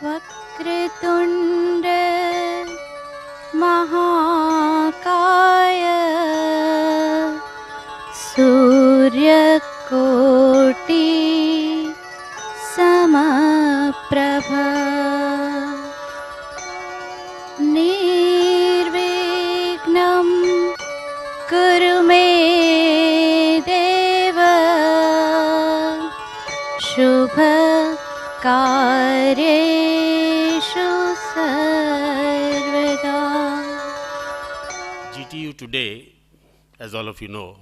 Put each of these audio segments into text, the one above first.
वक्रतुण्ड महाकाय सूर्यकोटि समप्रभ निर्विघ्नं कुरु मे देव शुभ कार्येषु सर्वदा. GTU today, as all of you know,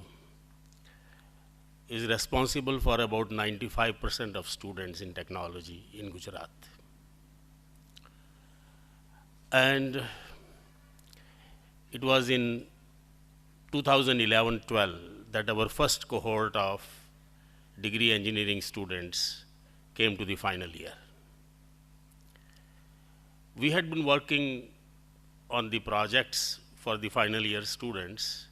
is responsible for about 95% of students in technology in Gujarat. And it was in 2011-12 that our first cohort of degree engineering students came to the final year. We had been working on the projects for the final year students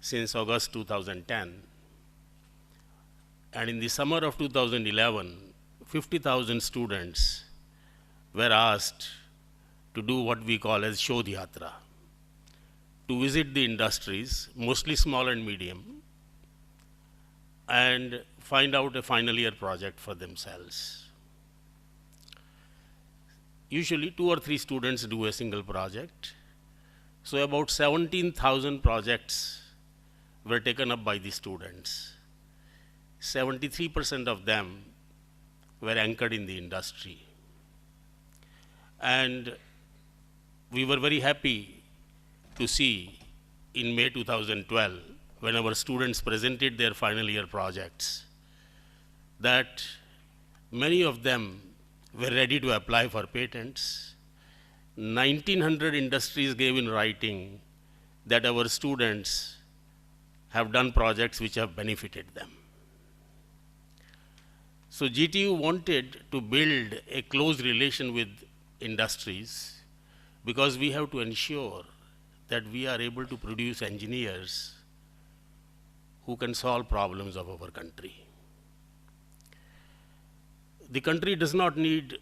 since August 2010. And in the summer of 2011, 50,000 students were asked to do what we call as Shodh Yatra, to visit the industries, mostly small and medium, and find out a final year project for themselves. Usually 2 or 3 students do a single project. So about 17,000 projects were taken up by the students. 73% of them were anchored in the industry. And we were very happy to see in May 2012, when our students presented their final year projects, that many of them were ready to apply for patents. 1,900 industries gave in writing that our students have done projects which have benefited them. So GTU wanted to build a close relation with industries because we have to ensure that we are able to produce engineers who can solve problems of our country. The country does not need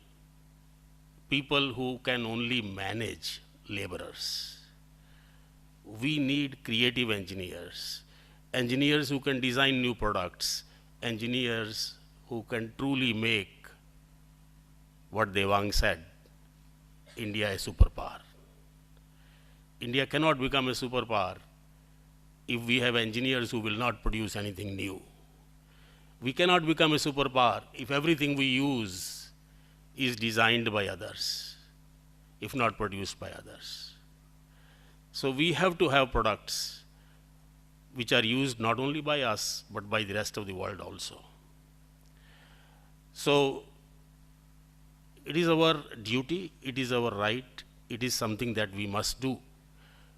people who can only manage laborers. We need creative engineers, engineers who can design new products, engineers who can truly make what Devang said, India a superpower. India cannot become a superpower if we have engineers who will not produce anything new. We cannot become a superpower if everything we use is designed by others, if not produced by others. So we have to have products which are used not only by us, but by the rest of the world also. So it is our duty, it is our right, it is something that we must do.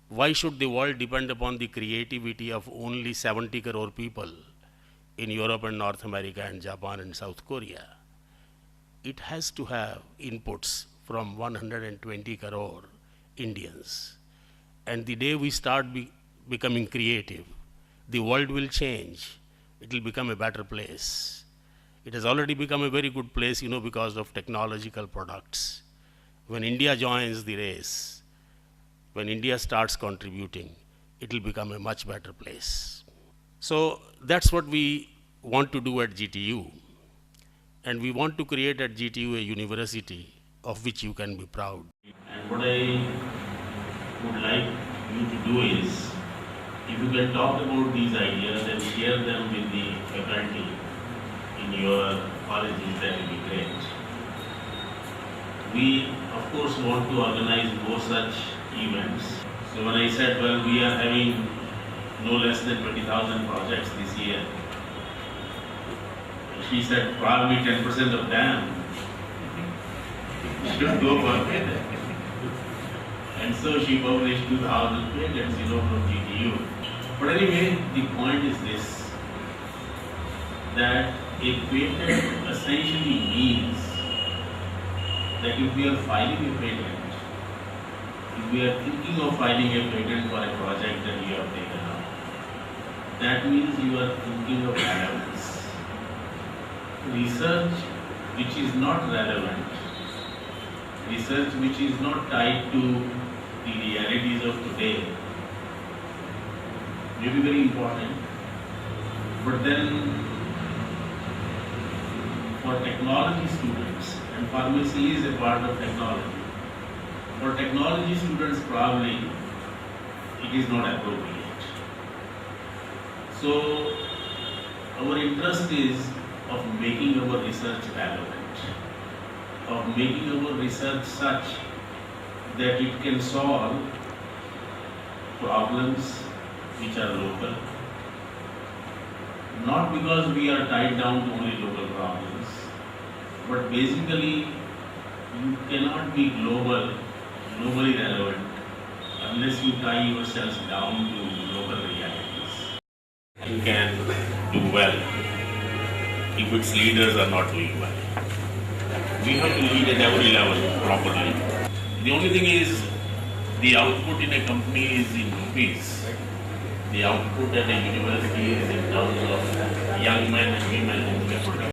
Why should the world depend upon the creativity of only 70 crore people in Europe and North America and Japan and South Korea? It has to have inputs from 120 crore Indians. And the day we start becoming creative, the world will change. It will become a better place. It has already become a very good place, because of technological products. When India joins the race, when India starts contributing, it will become a much better place. So that's what we want to do at GTU. And we want to create at GTU a university of which you can be proud. And what I would like you to do is, if you can talk about these ideas and share them with the faculty in your colleges, that will be great. We, of course, want to organize more such events. So when I said, well, we are having no less than 20,000 projects this year, she said probably 10% of them should go for patent. And so she published 2,000 patents, from GTU. But anyway, the point is this, that a patent essentially means that if we are filing a patent, if we are thinking of filing a patent for a project that you have taken up, that means you are thinking of relevance. Research which is not relevant research which is not tied to the realities of today may be very important, but then for technology students, and pharmacy is a part of technology, for technology students probably it is not appropriate. So our interest is of making our research relevant, of making our research such that it can solve problems which are local, not because we are tied down to only local problems, but basically you cannot be globally relevant unless you tie yourselves down to local realities. You can do well if its leaders are not doing well. We have to lead at every level properly. The only thing is the output in a company is in rupees. The output at a university is in terms of young men and women who can